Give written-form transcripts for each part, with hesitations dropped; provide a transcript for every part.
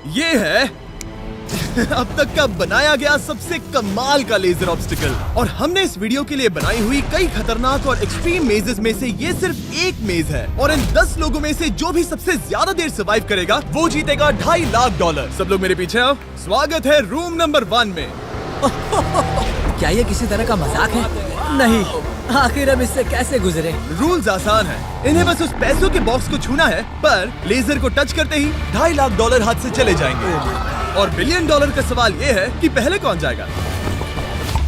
ये है अब तक का बनाया गया सबसे कमाल का लेजर ऑब्स्टिकल। और हमने इस वीडियो के लिए बनाई हुई कई खतरनाक और एक्सट्रीम मेजेस में से ये सिर्फ एक मेज है, और इन 10 लोगों में से जो भी सबसे ज्यादा देर सर्वाइव करेगा वो जीतेगा $2.5 लाख। सब लोग मेरे पीछे आओ। स्वागत है रूम नंबर 1 में। क्या ये किसी तरह का मजाक है? नहीं, आखिर हम इससे कैसे गुजरे? रूल्स आसान है, इन्हें बस उस पैसों के बॉक्स को छूना है, पर लेजर को टच करते ही $2.5 लाख हाथ से चले जाएंगे। और $1 बिलियन का सवाल ये है कि पहले कौन जाएगा।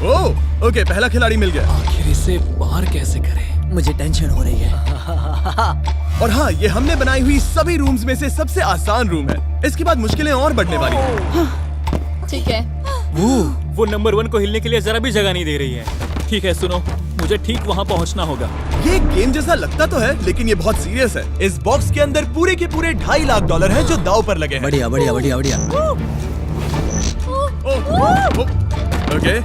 ओह, ओके, पहला खिलाड़ी मिल गया। आखिर इसे पार कैसे करें? मुझे टेंशन हो रही है। और हाँ, ये हमने बनाई हुई सभी रूम्स में से सबसे आसान रूम है। इसके बाद मुश्किलें और बढ़ने वाली हैं। ठीक है। वो नंबर 1 को हिलने के लिए जरा भी जगह नहीं दे रही है। ठीक है, सुनो, मुझे ठीक वहाँ पहुँचना होगा। ये गेम जैसा लगता तो है, लेकिन ये बहुत सीरियस है। इस बॉक्स के अंदर पूरे के पूरे $2.5 लाख हैं जो दांव पर लगे हैं। बढ़िया बढ़िया बढ़िया बढ़िया। ओके।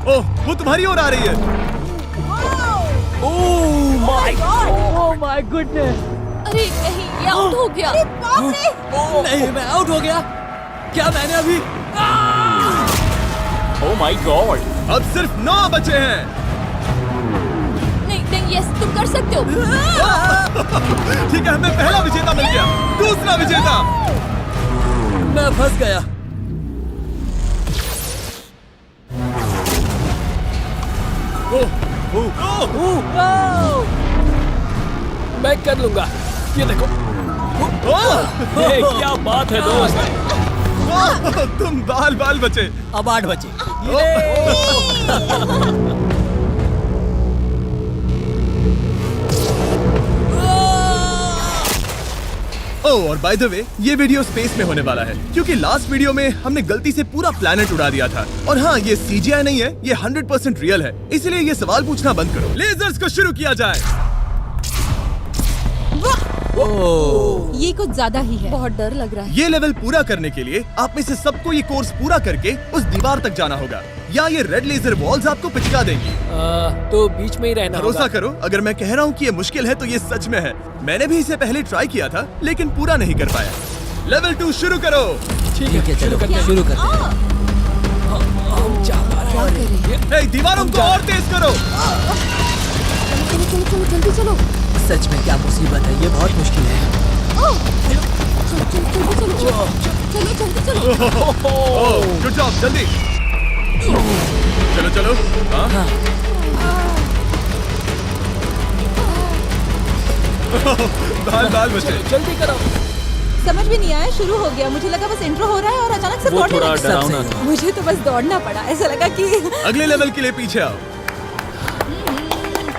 ओह, वो तुम्हारी ओर आ रही है। Oh my goodness! अरे नहीं, ये आउट हो गया। नहीं, मैं आउट हो गया। क्या मैंने अभी? Oh my God! अब सिर्फ 9 बचे हैं। नहीं नहीं, यस, तुम कर सकते हो। ठीक है, हमें पहला विजेता मिल गया। दूसरा विजेता। मैं फंस गया। मैं कर लूंगा। ये देखो। क्या बात है दोस्त। तुम बाल बचे। अब 8 बचे। ओह, और बाय द वे, ये वीडियो स्पेस में होने वाला है, क्योंकि लास्ट वीडियो में हमने गलती से पूरा प्लैनेट उड़ा दिया था। और हाँ, ये CGI नहीं है, ये 100% रियल है। इसलिए ये सवाल पूछना बंद करो। लेजर्स को शुरू किया जाए। ये कुछ ज्यादा ही है। बहुत डर लग रहा है। ये लेवल पूरा करने के लिए आप में से सबको ये कोर्स पूरा करके उस दीवार तक जाना होगा, या ये रेड लेजर वॉल्स आपको पिचका देंगी। तो बीच में ही रहना भरोसा होगा। करो, अगर मैं कह रहा हूँ कि ये मुश्किल है तो ये सच में है। मैंने भी इसे पहले ट्राई किया था, लेकिन पूरा नहीं कर पाया। लेवल 2 शुरू करो। ठीक है, चलो शुरू करते हैं। हम जा पा रहे हैं। ए, दीवारों को और तेज करो। चलो चलो चलो, जल्दी चलो। सच में क्या मुसीबत है, ये बहुत मुश्किल है। चलो चलो चलो चलो चलो जल्दी चलो। ओह, गुड जॉब, जल्दी। चलो चलो। हाँ। बाल बचे। जल्दी करो। समझ भी नहीं आया, शुरू हो गया। मुझे लगा बस इंट्रो हो रहा है और अचानक से वो दौड़ने थोड़ा लगा। डरावना था। मुझे तो बस दौड़ना पड़ा। ऐसा लगा कि अगले लेवल के लिए पीछे आओ।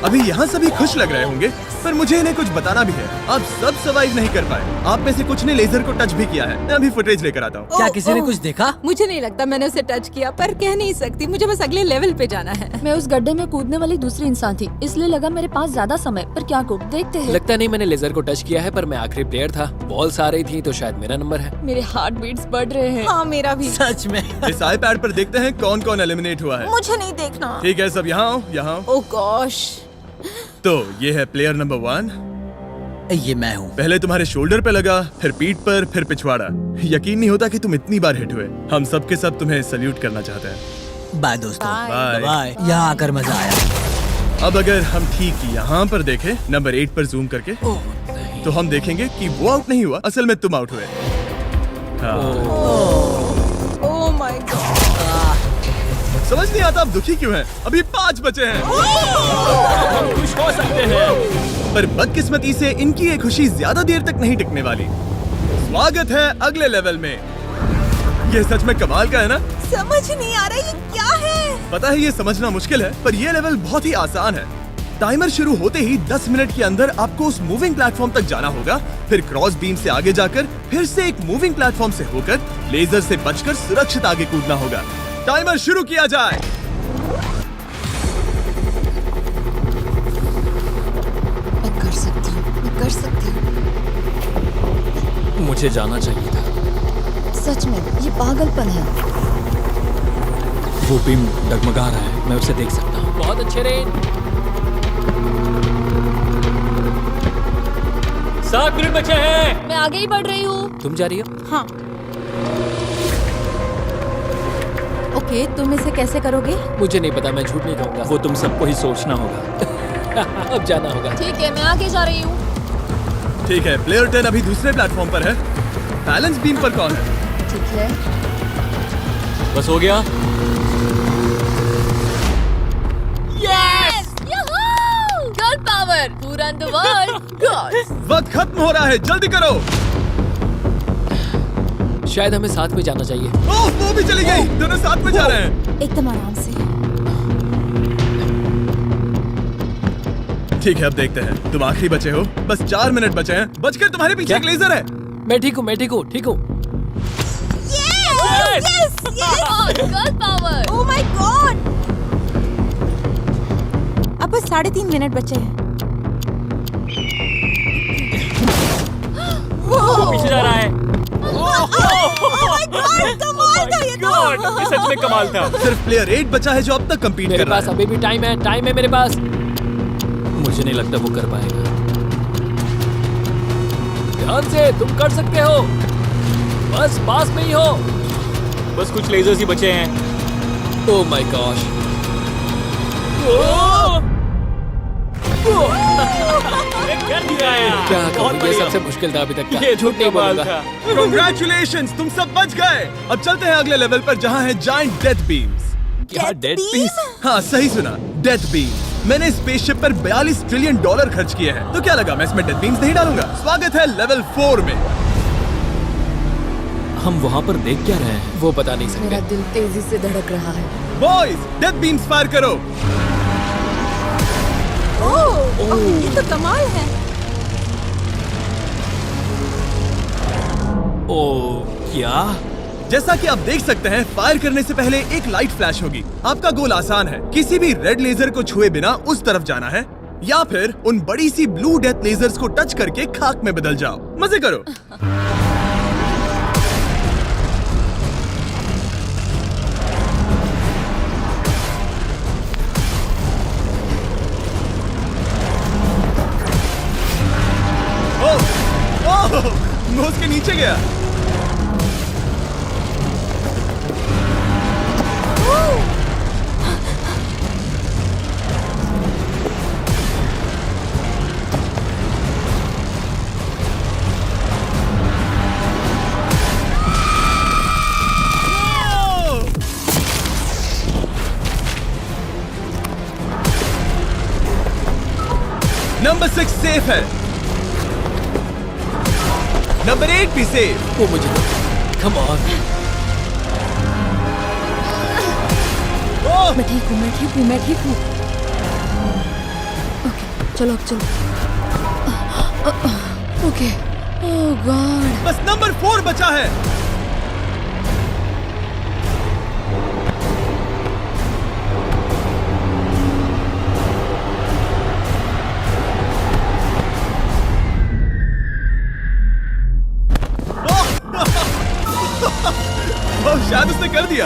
अभी यहाँ सभी खुश लग रहे होंगे, पर मुझे इन्हें कुछ बताना भी है। आप सब सर्वाइव नहीं कर पाए। आप में से कुछ ने लेजर को टच भी किया है। मैं अभी फुटेज लेकर आता हूँ। क्या किसी ने कुछ देखा? मुझे नहीं लगता मैंने उसे टच किया, पर कह नहीं सकती। मुझे बस अगले लेवल पे जाना है। मैं उस गड्ढे में कूदने वाली दूसरी इंसान थी, इसलिए लगा मेरे पास ज्यादा समय। पर क्या को देखते हैं। लगता नहीं मैंने लेजर को टच किया है, पर मैं आखिरी प्लेयर था। बॉल्स आ रही थी तो शायद मेरा नंबर है। मेरे हार्ट बीट्स बढ़ रहे हैं। हाँ, मेरा भी। सच में? इस iPad पर देखते हैं कौन कौन एलिमिनेट हुआ है। मुझे नहीं देखना। ठीक है, सब यहाँ आओ, यहाँ आओ। ओह गॉश। तो ये है प्लेयर नंबर 1। ये मैं हूँ। पहले तुम्हारे शोल्डर पे लगा, फिर पीठ पर, फिर पिछवाड़ा। यकीन नहीं होता कि तुम इतनी बार हिट हुए। हम सब के सब तुम्हें सल्यूट करना चाहते हैं। बाय दोस्तों। बाय। बाय। यहाँ आकर मजा आया। अब अगर हम ठीक यहाँ पर देखें, नंबर 8 पर जूम करके, तो हम देखेंगे कि वो आउट नहीं हुआ, असल में तुम आउट हुए। हाँ। Oh my God. समझ नहीं आता आप दुखी क्यों हैं? अभी 5 बचे हैं। हम खुश हो सकते हैं। पर बदकिस्मती से इनकी ये खुशी ज्यादा देर तक नहीं टिकने वाली। स्वागत है अगले लेवल में। ये सच में कमाल का है ना? समझ नहीं आ रहा ये क्या है। पता है ये समझना मुश्किल है, पर ये लेवल बहुत ही आसान है। टाइमर शुरू होते ही 10 मिनट के अंदर आपको उस मूविंग प्लेटफॉर्म तक जाना होगा, फिर क्रॉस बीम से आगे जाकर फिर से एक मूविंग प्लेटफॉर्म से होकर लेजर से बचकर सुरक्षित आगे कूदना होगा। टाइमर शुरू किया जाए। मैं कर सकती हूँ, मैं कर सकती हूँ। मुझे जाना चाहिए था। सच में ये पागलपन है। वो बीम डगमगा रहा है, मैं उसे देख सकता हूँ। बहुत अच्छे रेन। 7 मिनट बचे हैं। मैं आगे ही बढ़ रही हूँ। तुम जा रही हो? हाँ। ओके, तुम इसे कैसे करोगे? मुझे नहीं पता, मैं झूठ नहीं कहूँगा। वो तुम सबको ही सोचना होगा। अब जाना होगा। ठीक है, मैं आगे जा रही हूँ। ठीक है, प्लेयर 10 अभी दूसरे प्लेटफॉर्म पर है। बैलेंस बीम पर कौन है? ठीक है। बस हो गया। यस! गर्ल पावर पूरा द वर्ल्ड। गर्ल्स। वक्त खत्म हो रहा है, जल्दी करो। शायद हमें साथ में जाना चाहिए। ओह, वो भी चली गई। दोनों साथ में जा रहे हैं। एकदम आराम से। ठीक है, अब देखते हैं। तुम आखिरी बचे हो। बस 4 मिनट बचे हैं। बचकर तुम्हारे पीछे एक लेजर है। मैं ठीक हूँ, मैं ठीक हूँ, ठीक हूँ। Yes! Girl power. Oh my God! अब बस 3.5 मिनट बचे हैं। वो पीछे जा रहा है। कमाल था ये तो। God, ये सच में कमाल था। सिर्फ प्लेयर 8 बचा है जो अब तक कंपीट मेरे कर रहा पास है। अभी भी टाइम है मेरे पास। मुझे नहीं लगता वो कर पाएगा। ध्यान से, तुम कर सकते हो। बस पास में ही हो। बस कुछ लेजर्स ही बचे हैं। Oh my gosh. कर दिया यार। क्या बहुत कहूँ, ये बढ़िया। सबसे मुश्किल था अभी तक का। ये झूठ नहीं कमाल बोलूंगा। था। Congratulations, तुम सब बच गए। अब चलते हैं अगले लेवल पर जहाँ है जायंट डेथ बीम्स। क्या डेड पीस? हाँ, सही सुना, डेथ बीम। मैंने स्पेसशिप पर $42 ट्रिलियन खर्च किए हैं, तो क्या लगा मैं इसमें डेथ बीम्स नहीं डालूंगा? स्वागत है लेवल 4 में। हम वहाँ पर देख क्या रहे हैं? वो बता नहीं मेरा सकते। दिल तेजी से धड़क रहा है। बॉयज, डेथ बीम्स फायर करो। ओह, ये तो कमाल है। ओ, क्या? जैसा कि आप देख सकते हैं, फायर करने से पहले एक लाइट फ्लैश होगी। आपका गोल आसान है, किसी भी रेड लेजर को छुए बिना उस तरफ जाना है, या फिर उन बड़ी सी ब्लू डेथ लेजर्स को टच करके खाक में बदल जाओ। मजे करो। ओह, मैं उसके नीचे गया। नंबर 6 सेफ है। नंबर 8 भी सेफ। वो मुझे कम ऑन। ओह, मैं ठीक हूँ, मैं ठीक हूँ, मैं ठीक हूँ। ओके, चलो अब चलो। ओके। ओह गॉड। बस नंबर 4 बचा है। ओह, शायद उसने कर दिया।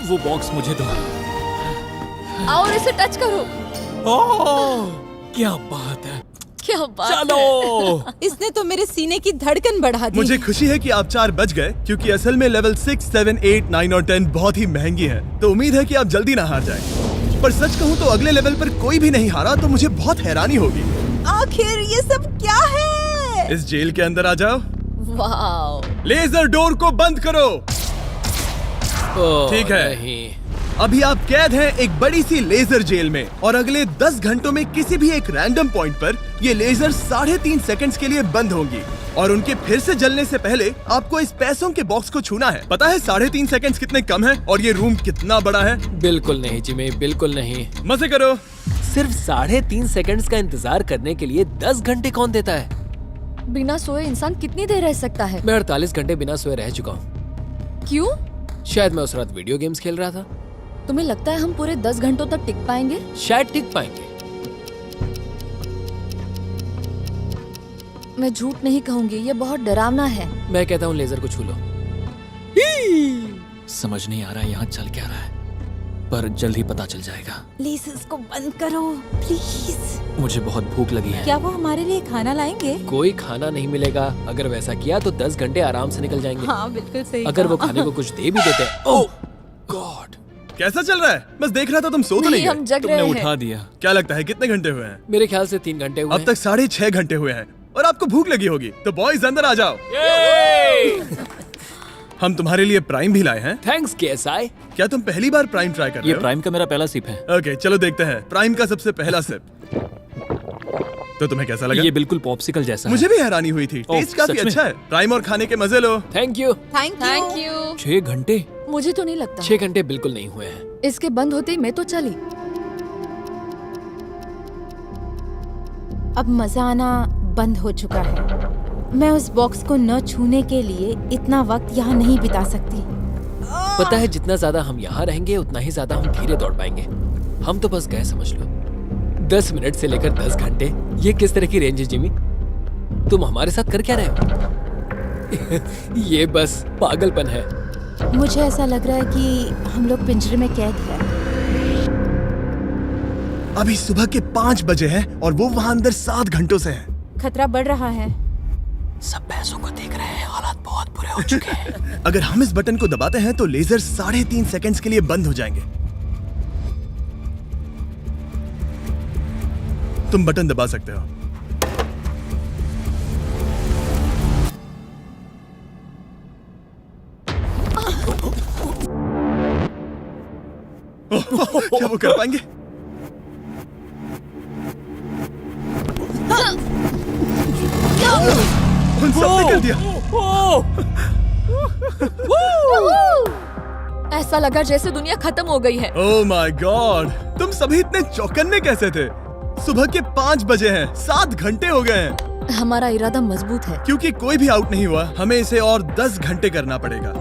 वो बॉक्स मुझे दो। और इसे टच करो। ओह, क्या बात है। क्या बात चलो। है। इसने तो मेरे सीने की धड़कन बढ़ा दी। मुझे खुशी है कि आप 4 बच गए, क्योंकि असल में लेवल 6, 7, 8, 9 और 10 बहुत ही महंगी है। तो उम्मीद है कि आप जल्दी ना हार जाएं। पर सच कहूँ तो अगले लेवल पर कोई भी नहीं हारा तो मुझे बहुत हैरानी होगी। आखिर ये सब क्या है? इस जेल के अंदर आ जाओ। वाओ। लेजर डोर को बंद करो। ओह, ठीक है। नहीं। अभी आप कैद हैं एक बड़ी सी लेजर जेल में, और अगले 10 घंटों में किसी भी एक रैंडम पॉइंट पर ये लेजर 3.5 सेकंड्स के लिए बंद होंगी, और उनके फिर से जलने से पहले आपको इस पैसों के बॉक्स को छूना है। पता है 3.5 सेकंड्स कितने कम हैं और ये रूम कितना बड़ा है? बिल्कुल नहीं जिमी, बिल्कुल नहीं। मजे करो। सिर्फ 3.5 सेकंड्स का इंतजार करने के लिए 10 घंटे कौन देता है? बिना सोए इंसान कितनी देर रह सकता है? मैं 48 घंटे बिना सोए रह चुका हूँ। क्यों? शायद मैं उस रात वीडियो गेम्स खेल रहा था। तुम्हें लगता है हम पूरे 10 घंटों तक टिक पाएंगे? शायद टिक पाएंगे। मैं झूठ नहीं कहूंगी, ये बहुत डरावना है। मैं कहता हूँ लेजर को छू लो। समझ नहीं आ रहा यहाँ चल क्या रहा है। पर जल्द ही पता चल जाएगा। प्लीज इसको बंद करो प्लीज। मुझे बहुत भूख लगी है। क्या वो हमारे लिए खाना लाएंगे? कोई खाना नहीं मिलेगा। अगर वैसा किया तो 10 घंटे आराम से निकल जाएंगे। हाँ बिल्कुल सही। अगर वो खाने को कुछ दे भी देते हैं। ओह गॉड, कैसा चल रहा है? बस देख रहा था, तुम सो तो नहीं हम गए? जग तुमने रहे उठा हैं। दिया। क्या लगता है कितने घंटे हुए हैं? मेरे ख्याल से 3 घंटे हुए अब हैं। तक 6.5 घंटे हुए हैं और आपको भूख लगी होगी। तो बॉयज अंदर आ जाओ। हम तुम्हारे लिए प्राइम भी लाए हैं। Thanks KSI. क्या तुम पहली बार प्राइम ट्राई कर ये रहे हो? प्राइम का मेरा पहला सिप है। ओके चलो देखते हैं प्राइम का सबसे पहला सिप। तो तुम्हें कैसा लगा? ये बिल्कुल पॉप्सिकल जैसा मुझे भी हैरानी हुई थी। ओह, टेस्ट काफी सच में? अच्छा है। प्राइम और खाने के मजे लो। Thank you. Thank you. 6 घंटे। मुझे तो नहीं लगता। 6 घंटे बिल्कुल नहीं हुए हैं। इसके बंद होते ही मैं तो चली। अब मजा आना बंद हो चुका है। मैं उस बॉक्स को न छूने के लिए इतना वक्त यहाँ नहीं बिता सकती। पता है जितना ज्यादा हम यहाँ रहेंगे उतना ही ज्यादा हम धीरे दौड़ पाएंगे। हम तो बस गए समझ लो। 10 मिनट से लेकर 10 घंटे, ये किस तरह की रेंज है जिमी? तुम हमारे साथ कर क्या रहे हो? ये बस पागलपन है। मुझे ऐसा लग रहा है कि हम लोग पिंजरे में कैद हैं। अभी सुबह के 5 बजे हैं और वो वहाँ अंदर 7 घंटों से हैं। खतरा बढ़ रहा है। सब भैंसों को देख रहे हैं, हालात बहुत बुरे हो चुके हैं। अगर हम इस बटन को दबाते हैं तो लेजर 3.5 सेकंड्स के लिए बंद हो जाएंगे। तुम बटन दबा सकते हो। क्या वो कर पाएंगे? उन सबने कर दिया। ऐसा लगा जैसे दुनिया खत्म हो गई है। ओह माय गॉड, तुम सभी इतने चौकन्ने कैसे थे? सुबह के 5 बजे हैं, 7 घंटे हो गए हैं। हमारा इरादा मजबूत है। क्योंकि कोई भी आउट नहीं हुआ, हमें इसे और 10 घंटे करना पड़ेगा।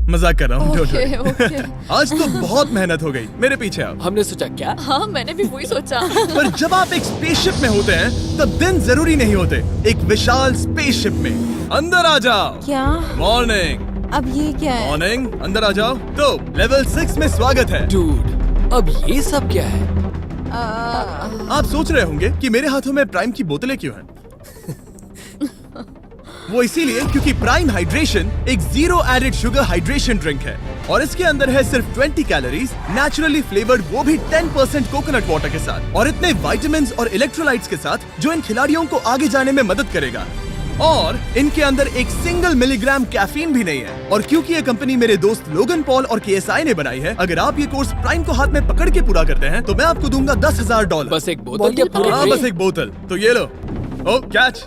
मजाक कर रहा हूँ। don't worry। ओके। आज तो बहुत मेहनत हो गई। मेरे पीछे आओ। हमने सोचा क्या? हाँ मैंने भी वही सोचा। पर जब आप एक स्पेसशिप में होते हैं तब दिन जरूरी नहीं होते। एक विशाल स्पेसशिप में अंदर आ जाओ। क्या? मॉर्निंग अब ये क्या है? मॉर्निंग, अंदर आ जाओ। तो लेवल 6 में स्वागत है। डूड, अब ये सब क्या है? आप सोच रहे होंगे कि मेरे हाथों में प्राइम की बोतलें क्यों हैं? वो इसीलिए क्योंकि प्राइम हाइड्रेशन एक 0 एडेड शुगर हाइड्रेशन ड्रिंक है और इसके अंदर है सिर्फ 20 कैलोरीज, नेचुरली फ्लेवर्ड, वो भी 10% कोकोनट वाटर के साथ, और इतने विटामिन्स और इलेक्ट्रोलाइट्स के साथ जो इन खिलाड़ियों को आगे जाने में मदद करेगा। और इनके अंदर एक सिंगल मिलीग्राम कैफीन भी नहीं है। और क्योंकि ये कंपनी मेरे दोस्त लोगन पॉल और केएसआई ने बनाई है, अगर आप ये कोर्स प्राइम को हाथ में पकड़ के पूरा करते हैं तो मैं आपको दूंगा $10,000। बस एक बोतल के पूरे हाँ, बस एक बोतल। तो ये लो। ओ कैच।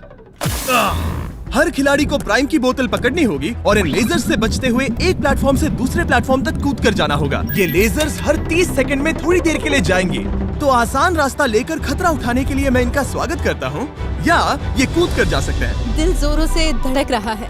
हर खिलाड़ी को प्राइम की बोतल पकड़नी होगी और इन लेजर्स से बचते हुए एक प्लेटफॉर्म से दूसरे प्लेटफॉर्म तक कूद कर जाना होगा। ये लेजर्स हर 30 सेकंड में थोड़ी देर के लिए जाएंगे। तो आसान रास्ता लेकर खतरा उठाने के लिए मैं इनका स्वागत करता हूँ, या ये कूद कर जा सकते हैं। दिल जोरों से धड़क रहा है।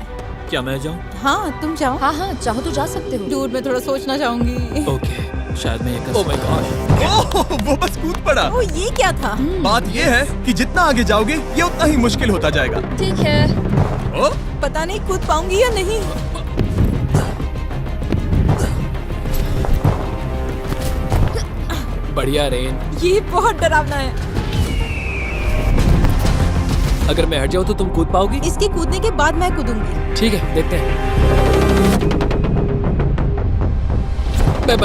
क्या मैं जाऊं? हाँ तुम जाओ। हाँ हाँ चाहो तो जा सकते हो। दूर में थोड़ा सोचना चाहूंगी। ओके, शायद मैं ये कर ओह माय सकता हूं। गॉड, ओह, वो बस कूद पड़ा। ओ ये क्या था? बात ये है कि जितना आगे जाओगे ये उतना ही मुश्किल होता जाएगा। ठीक है। ओ, पता नहीं कूद पाऊंगी या नहीं। बढ़िया रेन। ये बहुत डरावना है। अगर मैं हट जाऊं तो तुम कूद पाओगी? इसके कूदने के बाद मैं कूदूंगी। ठीक है, देखते हैं। मैं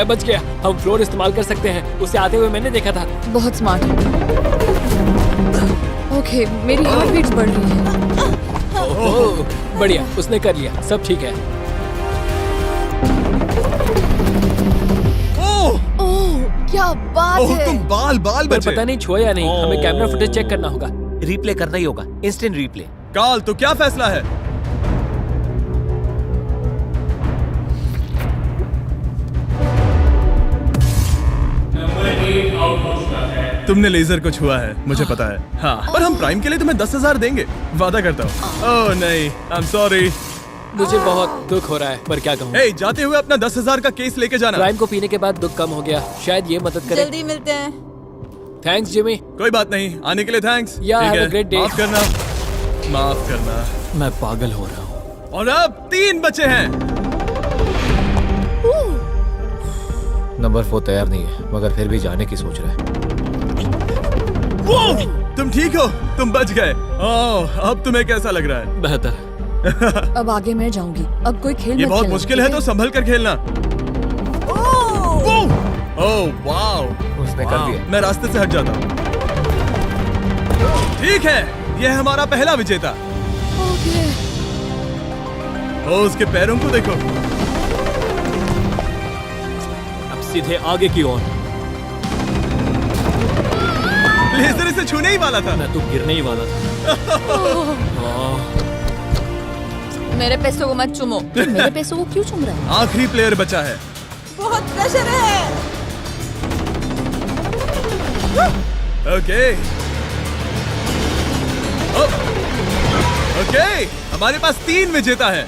बच गया। हम फ्लोर इस्तेमाल कर सकते हैं, उसे आते हुए मैंने देखा था। बहुत स्मार्ट। ओके मेरी हार्ट बीट्स बढ़ रही है। ओह, बढ़िया, उसने कर लिया, सब ठीक है। ओह, ओह क्या बात ओह, है। तुम बाल पर बचे। पता नहीं छुआ या नहीं, हमें कैमरा फुटेज चेक करना होगा। रिप्ले करना ही होगा, इंस्टेंट रिप्ले। काल, तो क्या फैसला है? तुमने लेजर को छुआ है, मुझे पता है। हाँ, पर हम प्राइम के लिए तुम्हें 10,000 देंगे, वादा करता हूँ। ओह नहीं, आई एम सॉरी। मुझे बहुत दुख हो रहा है, पर क्या कहूँ। हे, जाते हुए अपना 10,000 का केस लेके जाना। प्राइम को पीने के बाद दुख कम हो गया, शायद ये मदद करे। जल्दी मिलते हैं। Thanks Jimmy. कोई बात नहीं, आने के लिए थैंक्स। Yeah, ठीक have है, a great day. माफ करना। मैं पागल हो रहा हूँ। और अब 3 बचे हैं। नंबर 4 तैयार नहीं है, मगर फिर भी जाने की सोच रहा है। तुम ठीक हो? तुम बच गए। ओह, अब तुम्हें कैसा लग रहा है? बेहतर। अब आगे मैं जाऊंगी। अब कोई खेल ये मत बहुत खेलना, मुश्किल है, ठीक तो संभल कर खेलना। ओह वाओ, उसने कर दिया। मैं रास्ते से हट जाता हूँ। ठीक है, यह हमारा पहला विजेता। ओके। ओ, उसके पैरों को देखो। अब सीधे आगे की ओर। लेजर इसे छूने ही वाला था। मैं तो गिरने ही वाला था। वाह, मेरे पैसों को मत चुमो। मेरे पैसों को क्यों चुम रहा है? आखिरी प्लेयर बचा है। बहुत प्रेशर है। ओके ओके, हमारे पास 3 विजेता है।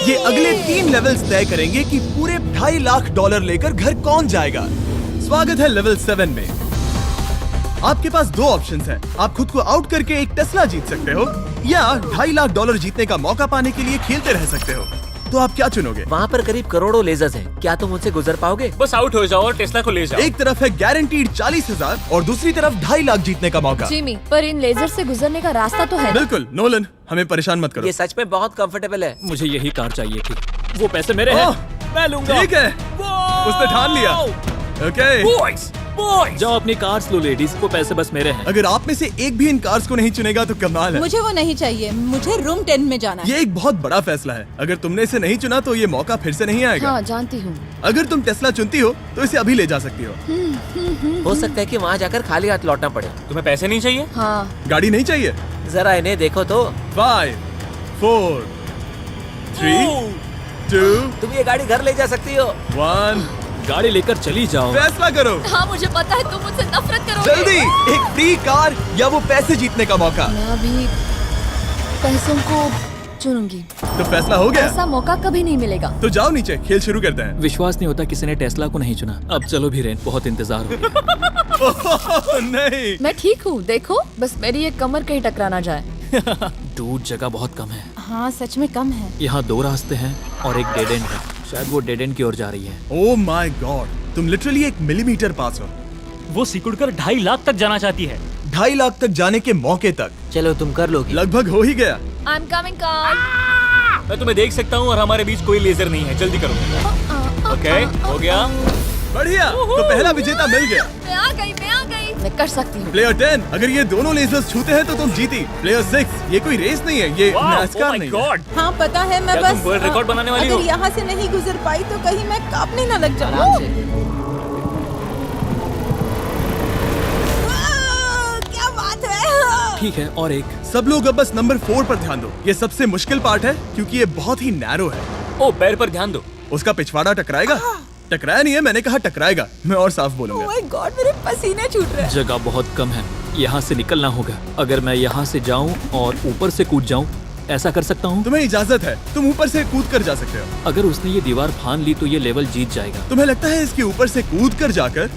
ये अगले 3 लेवल्स तय करेंगे कि पूरे $2.5 लाख लेकर घर कौन जाएगा। स्वागत है लेवल 7 में। आपके पास 2 ऑप्शंस हैं। आप खुद को आउट करके एक टेस्ला जीत सकते हो, या $2.5 लाख जीतने का मौका पाने के लिए खेलते रह सकते हो। तो आप क्या चुनोगे? वहाँ पर करीब करोड़ों लेजर्स हैं। क्या तुम उनसे गुजर पाओगे? बस आउट हो जाओ और टेस्ला को ले जाओ। एक तरफ है गारंटीड 40,000 और दूसरी तरफ $2.5 लाख जीतने का मौका। जिमी, पर इन लेजर से गुजरने का रास्ता तो है। बिल्कुल नोलन, हमें परेशान मत करो। ये सच में बहुत कंफर्टेबल है। मुझे यही कार चाहिए थी। वो पैसे मेरे हैं, ओह, मैं लूंगा। ठीक है, उसने ठान लिया। ओके, बॉयज, बॉयज, जाओ अपनी कार्स लो लेडीज, वो पैसे बस मेरे हैं। अगर आप में से एक भी इन कार्स को नहीं चुनेगा तो कमाल है। मुझे वो नहीं चाहिए, मुझे रूम 10 में जाना है। ये एक बहुत बड़ा फैसला है। अगर तुमने इसे नहीं चुना तो ये मौका फिर से नहीं आएगा। हाँ, जानती हूँ। अगर तुम टेस्ला चुनती हो तो इसे अभी ले जा सकती हो। हो सकता है कि वहाँ जाकर खाली हाथ लौटना पड़े। तुम्हें पैसे नहीं चाहिए? हाँ, गाड़ी नहीं चाहिए? जरा इन्हें देखो तो। 5 4 3 2 तुम ये गाड़ी घर ले जा सकती हो। 1, गाड़ी लेकर चली जाओ। फैसला करो हाँ, मुझे पता है तुम मुझसे नफरत करोगे। जल्दी। एक फ्री कार या वो पैसे जीतने का मौका। मैं अभी पैसों को चुनूंगी। तो फैसला हो गया। ऐसा मौका कभी नहीं मिलेगा। तो जाओ नीचे, खेल शुरू करते हैं। विश्वास नहीं होता किसी ने टेस्ला को नहीं चुना। अब चलो भी रेन, बहुत इंतजार हो गया। नहीं, मैं ठीक हूँ, देखो बस मेरी ये कमर कहीं टकरा ना जाए। दूर जगह बहुत कम है। हाँ, सच में कम है। यहाँ 2 रास्ते हैं और एक डेड एंड है। शायद वो डेड एंड की ओर जा रही है। ओह माय गॉड, तुम लिटरली 1 मिलीमीटर पास हो। वो सिकुड़कर 2.5 लाख तक जाना चाहती है। 2.5 लाख तक जाने के मौके तक चलो तुम कर लोगी। लगभग हो ही गया। I am coming car. मैं तुम्हें देख सकता हूँ और हमारे बीच कोई लेजर नहीं है। जल्दी करो। ओके, हो गया। बढ़िया, तो पहला विजेता मिल गया। मैं आ गई। मैं कर सकती हूँ। प्लेयर 10, अगर ये दोनों लेजर्स छूते हैं तो तुम जीती। प्लेयर 6, ये कोई रेस नहीं है, ये NASCAR नहीं है। हाँ पता है, मैं क्या तुम बस वर्ल्ड रिकॉर्ड बनाने वाली हो? अगर यहाँ से नहीं गुजर पाई तो कहीं मैं कांपने न लग जाऊँ। क्या बात है। ठीक है, और एक। सब लोग अब बस नंबर 4 पर ध्यान दो। ये सबसे मुश्किल पार्ट है क्योंकि ये बहुत ही नैरो है। ओ, पैर पर ध्यान दो। उसका पिछवाड़ा टकराएगा। टकराया नहीं है, मैंने कहा टकराएगा। मैं और साफ ओह बोलूंगा। माय गॉड, मेरे पसीने छूट रहे हैं। जगह बहुत कम है, यहाँ से निकलना होगा। अगर मैं यहाँ से जाऊँ और ऊपर से कूद जाऊँ, ऐसा कर सकता हूँ? तुम्हें इजाजत है, तुम ऊपर से कूद कर जा सकते हो। अगर उसने ये दीवार फान ली तो ये लेवल जीत जाएगा। तुम्हें लगता है इसके ऊपर से कूद कर जाकर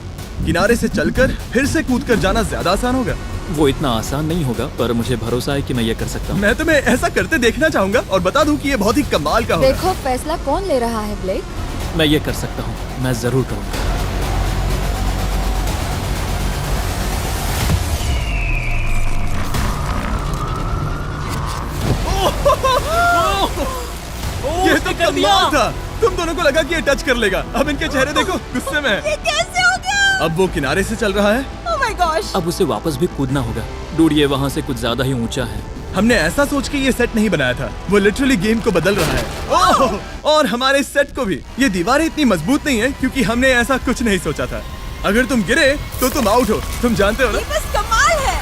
किनारे से चलकर फिर से कूद कर जाना ज्यादा आसान होगा? वो इतना आसान नहीं होगा, पर मुझे भरोसा है कि मैं ये कर सकता हूँ। मैं तुम्हें ऐसा करते देखना चाहूंगा और बता दूं कि ये बहुत ही कमाल का होगा। देखो फैसला कौन ले रहा है ब्लेक। मैं ये कर सकता हूँ, मैं जरूर करूँगा। ये तो कमाल था। तुम दोनों को लगा कि ये टच कर लेगा। अब इनके चेहरे देखो, गुस्से में है। ये कैसे हो गया? अब वो किनारे से चल रहा है। Oh my gosh. अब उसे वापस भी कूदना होगा। डूड, ये वहाँ से कुछ ज्यादा ही ऊंचा है। हमने ऐसा सोच के ये सेट नहीं बनाया था। वो लिटरली गेम को बदल रहा है। ओह! और हमारे सेट को भी। ये दीवारें इतनी मजबूत नहीं है क्योंकि हमने ऐसा कुछ नहीं सोचा था। अगर तुम गिरे तो तुम आउट हो, तुम जानते हो ना? ये बस कमाल है।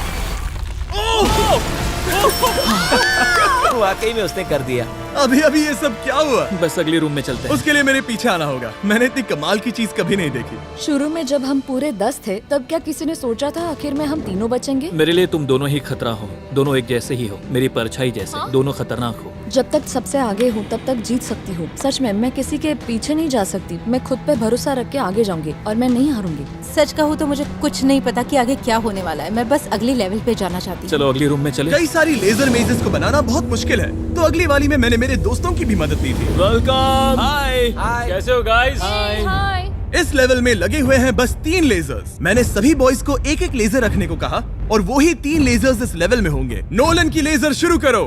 वाकई में उसने कर दिया। अभी अभी ये सब क्या हुआ? बस अगले रूम में चलते हैं। उसके लिए मेरे पीछे आना होगा। मैंने इतनी कमाल की चीज कभी नहीं देखी। शुरू में जब हम पूरे 10 थे तब क्या किसी ने सोचा था आखिर में हम तीनों बचेंगे? मेरे लिए तुम दोनों ही खतरा हो। दोनों एक जैसे ही हो, मेरी परछाई जैसे। दोनों खतरनाक हो। जब तक सबसे आगे हूँ तब तक जीत सकती हूँ। सच में मैं किसी के पीछे नहीं जा सकती। मैं खुद पे भरोसा रख के आगे जाऊंगी और मैं नहीं हारूंगी। सच कहूँ तो मुझे कुछ नहीं पता कि आगे क्या होने वाला है। मैं बस अगले लेवल पे जाना चाहती हूँ। चलो अगली रूम में चले। कई सारी लेजर मेजेस को बनाना बहुत मुश्किल है, तो अगली वाली में मैंने मेरे दोस्तों की भी मदद ली थी। वेलकम। हाय। हाय। कैसे हो गाइस? हाय। इस लेवल में लगे हुए हैं बस 3 लेजर्स। मैंने सभी बॉयज को एक एक लेजर रखने को कहा और वो ही 3 लेजर्स इस लेवल में होंगे। नोलन की लेजर शुरू करो।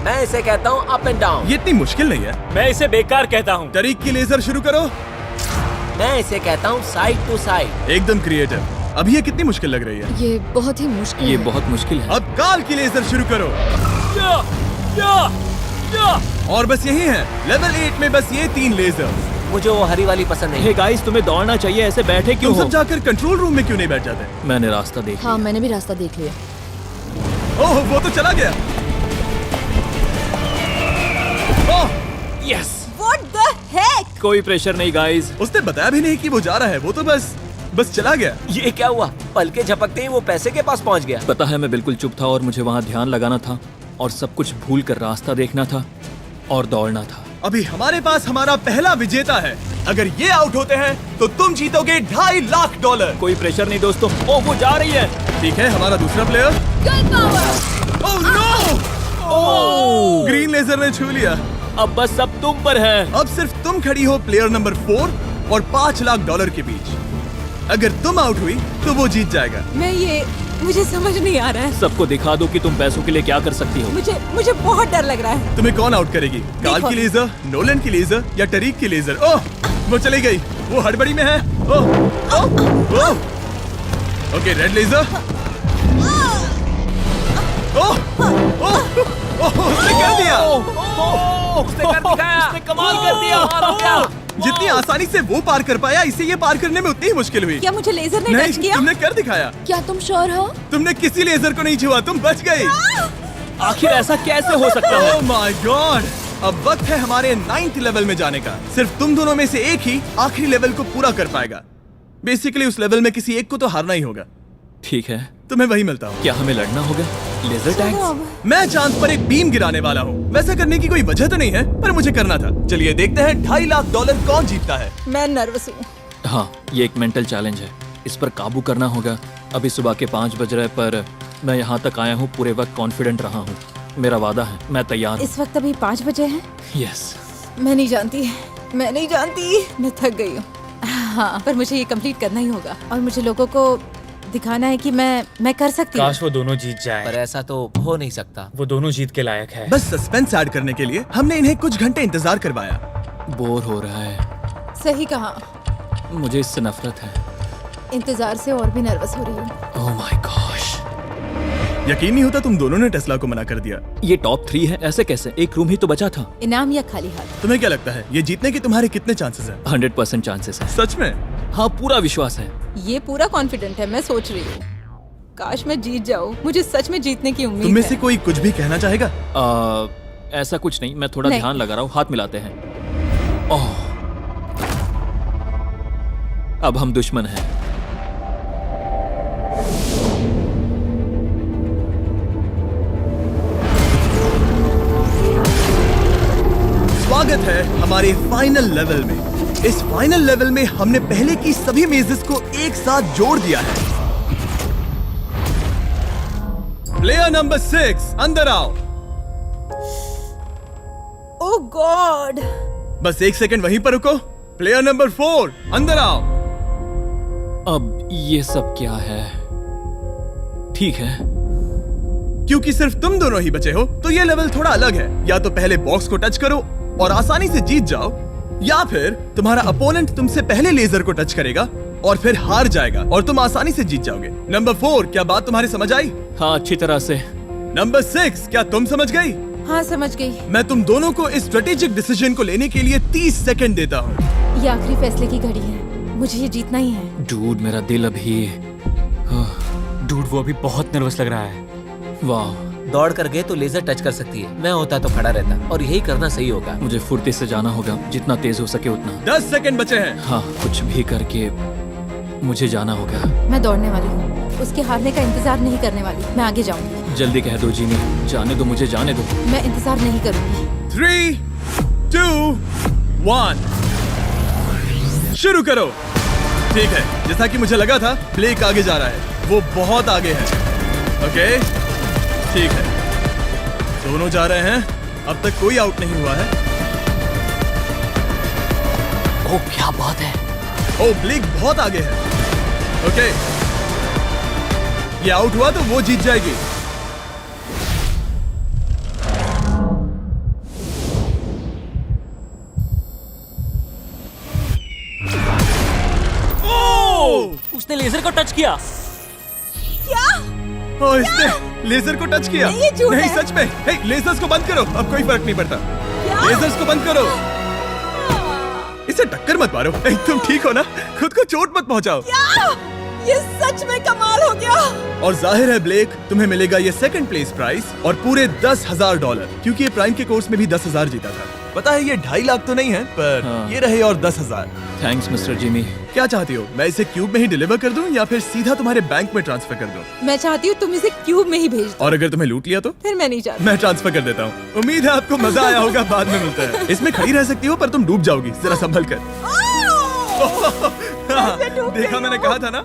मैं इसे कहता हूँ अप एंड डाउन। ये इतनी मुश्किल नहीं है। मैं इसे बेकार कहता हूँ। टरीक की लेजर शुरू करो। मैं इसे कहता हूँ साइड टू साइड। एकदम क्रिएटिव। अब ये कितनी मुश्किल लग रही है। ये बहुत ही मुश्किल ये है। बहुत मुश्किल है। अब काल की लेजर शुरू करो। और बस यही है, लेवल 8 में बस ये 3 लेजर। मुझे वो हरी वाली पसंद नहीं। हे गाइस, तुम्हें दौड़ना चाहिए, ऐसे बैठे क्यों तुम हो? सब जाकर कंट्रोल रूम में क्यों नहीं बैठ जाते? मैंने रास्ता देख हाँ, मैंने भी रास्ता देख लिया। ओह, वो तो चला गया। ओह, यस। What the heck? कोई प्रेशर नहीं गाइस। उसने बताया भी नहीं कि वो जा रहा है, वो तो बस चला गया। ये क्या हुआ? पलके झपकते ही वो पैसे के पास पहुंच गया। पता है, मैं बिल्कुल चुप था और मुझे वहाँ ध्यान लगाना था और सब कुछ भूल कर रास्ता देखना था और दौड़ना था। अभी हमारे पास हमारा पहला विजेता है। अगर ये आउट होते हैं तो तुम जीतोगे $2.5 लाख। कोई प्रेशर नहीं दोस्तों। ओह, वो जा रही है। ठीक है, हमारा दूसरा player. Oh no! Oh! Green laser ने छू लिया। अब बस सब तुम पर है। अब सिर्फ तुम खड़ी हो प्लेयर नंबर 4 और $5 लाख के बीच। अगर तुम आउट हुई तो वो जीत जाएगा। मुझे समझ नहीं आ रहा है। सबको दिखा दो कि तुम पैसों के लिए क्या कर सकती हो। मुझे बहुत डर लग रहा है। तुम्हें कौन आउट करेगी? काल की लेजर, नोलन की लेजर या टरीक की लेजर? ओह, वो चली गई। वो हड़बड़ी में है। Oh, oh, oh. Okay, red laser. Oh, oh, oh, उसने कर दिया। उसने कर दिखाया। उसने कमाल कर दिया। जितनी आसानी से वो पार कर पाया, इसे ये पार करने में उतनी ही मुश्किल हुई। क्या मुझे लेजर ने टच नहीं, किया? तुमने कर दिखाया। क्या तुम श्योर हो? तुमने किसी लेजर को नहीं छुआ, तुम बच गई। आखिर ऐसा कैसे हो सकता है? Oh my God! अब वक्त है हमारे 9th लेवल में जाने का। सिर्फ तुम दोनों में से एक ही आखिरी लेवल को पूरा कर पाएगा। बेसिकली उस लेवल में किसी एक को तो हारना ही होगा। ठीक है, तुम्हें वही मिलता हूँ। क्या हमें लड़ना होगा? Laser tags? मैं चांद पर एक बीम गिराने वाला हूँ। वैसा करने की कोई वजह तो नहीं है, पर मुझे करना था। चलिए देखते हैं $2.5 लाख कौन जीतता है। मैं नर्वस हूँ। हाँ, ये एक मेंटल चैलेंज है। इस पर काबू करना होगा। अभी सुबह के 5 बज रहे, पर मैं यहाँ तक आया हूँ पूरे वक्त कॉन्फिडेंट रहा हूँ। मेरा वादा है, मैं तैयार हूँ। इस वक्त अभी 5 बजे हैं। यस। मैं नहीं जानती। मैं थक गई हूँ। हाँ, पर मुझे ये कंप्लीट करना ही होगा। और मुझे लोगों को दिखाना है कि मैं कर सकती हूँ। काश वो दोनों जीत पर जाए। ऐसा तो हो नहीं सकता। वो दोनों जीत के लायक है। बस सस्पेंस ऐड करने के लिए हमने इन्हें कुछ घंटे इंतजार करवाया। बोर हो रहा है। सही कहा। मुझे इससे नफरत है। इंतजार से और भी नर्वस हो रही हूँ। Oh my gosh. यकीन नहीं होता तुम दोनों ने टेस्ला को मना कर दिया। ये टॉप 3 है, ऐसे कैसे? एक रूम ही तो बचा था। इनाम या खाली हाथ? तुम्हें क्या लगता है ये जीतने के तुम्हारे कितने चांसेस हैं? 100% चांसेस है। सच में? हाँ, पूरा विश्वास है। ये पूरा कॉन्फिडेंट है। मैं सोच रही हूँ काश मैं जीत जाऊँ। मुझे सच में जीतने की उम्मीद तुम में है। से कोई कुछ भी कहना चाहेगा? ऐसा कुछ नहीं, मैं थोड़ा नहीं। ध्यान लगा रहा हूँ। हाथ मिलाते हैं। ओह, अब हम दुश्मन हैं। स्वागत है हमारे फाइनल लेवल में। इस फाइनल लेवल में हमने पहले की सभी मेजेस को एक साथ जोड़ दिया है। प्लेयर नंबर 6 अंदर आओ। ओह गॉड। बस 1 सेकंड वहीं पर रुको। प्लेयर नंबर 4 अंदर आओ। अब ये सब क्या है? ठीक है, क्योंकि सिर्फ तुम दोनों ही बचे हो तो ये लेवल थोड़ा अलग है। या तो पहले बॉक्स को टच करो और आसानी से जीत जाओ, या फिर तुम्हारा अपोनेंट तुमसे पहले लेजर को टच करेगा और फिर हार जाएगा और तुम आसानी से जीत जाओगे। नंबर 4, क्या बात तुम्हारी समझ आई? हाँ, अच्छी तरह से। नंबर 6, क्या तुम समझ गई? हाँ, समझ गई। मैं तुम दोनों को इस स्ट्रेटेजिक डिसीजन को लेने के लिए 30 सेकंड देता हूँ। ये आखिरी फैसले की घड़ी है। मुझे ये जीतना ही है। डूड, मेरा दिल अभी। डूड, वो अभी बहुत नर्वस लग रहा है। वाह, दौड़ कर गए तो लेजर टच कर सकती है। मैं होता तो खड़ा रहता और यही करना सही होगा। मुझे फुर्ती से जाना होगा, जितना तेज हो सके उतना। 10 सेकंड बचे हैं। हाँ, कुछ भी करके मुझे जाना होगा। मैं दौड़ने वाली हूँ। उसके हारने का इंतजार नहीं करने वाली। मैं आगे जाऊंगी। जल्दी कह दो जीनी, जाने दो, मुझे जाने दो। मैं इंतजार नहीं करूंगी। 3, 2, 1 शुरू करो। ठीक है, जैसा कि मुझे लगा था, ब्लेक आगे जा रहा है। वो बहुत आगे है। ओके, ठीक है, दोनों जा रहे हैं। अब तक कोई आउट नहीं हुआ है। ओ क्या बात है। ओ ब्लेक बहुत आगे है। ओके, ये आउट हुआ तो वो जीत जाएगी। उसने लेजर को टच किया। ओ, इसने लेजर को टच किया। नहीं, ये झूठ नहीं है। सच में। हे, लेजर्स को बंद करो, अब कोई फर्क नहीं पड़ता। लेजर्स को बंद करो। इसे टक्कर मत मारो। हे, तुम ठीक हो ना? खुद को चोट मत पहुंचाओ। ये सच में कमाल हो गया। और जाहिर है ब्लेक, तुम्हें मिलेगा ये सेकंड प्लेस प्राइस और पूरे $10,000, क्योंकि ये प्राइम के कोर्स में भी 10,000 जीता था। पता है ये 2.5 लाख तो नहीं है, पर हाँ। ये रहे और 10,000। Thanks mister Jimmy. क्या चाहती हो, मैं इसे क्यूब में ही डिलीवर कर दूं या फिर सीधा तुम्हारे बैंक में ट्रांसफर कर दूं? मैं चाहती हूँ तुम इसे क्यूब में ही भेज दो। और अगर तुम्हें लूट लिया तो? फिर मैं नहीं चाहती। मैं ट्रांसफर कर देता हूँ। उम्मीद है आपको मजा आया होगा। बाद में मिलते हैं। इसमें खड़ी रह सकती हो पर तुम डूब जाओगी, जरा संभल कर। देखा, मैंने कहा था ना।